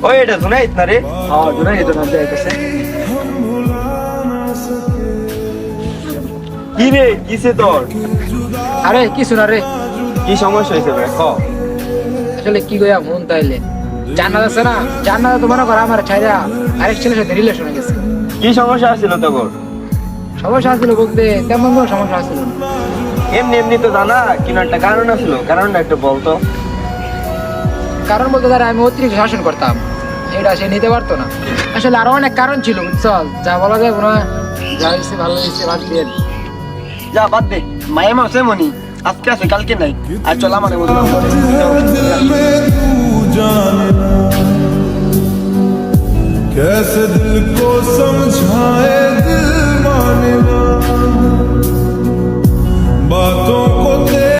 ওই এটা জুনাইদ না রে? হ্যাঁ জুনাইদ নাম যাইতেছে। কি রে কিসে তোর? আরে কিছু না রে, কি সমস্যা হয়েছে রে? ক। আসলে কি কইয়া মন তাইলে জান্নাত আছে না, জান্নাত তো মনে কর আমার ছাইরা আরেক ছেলের সাথে রিলেশন হয়ে গেছে। কি সমস্যা ছিল তোর? সমস্যা আছিল বলতে তেমন কোনো সমস্যা আছিল না। এমনি এমনি তো জানা কিন্তু একটা কারণ আছিল, কারণটা একটু বলতো। কারণ বলতে তারা আমি অতিরিক্ত শাসন করতাম, এটা সে নিতে পারতো না। আসলে আরো অনেক কারণ ছিল বুঝছো, যা বলা যায় মনে হয় যা হয়েছে ভালো হয়েছে বাদ দিয়ে। যা বাদ দে, মায়ের মাসে মনি আজকে আছে কালকে নাই। আর চল আমার মতো कैसे दिल को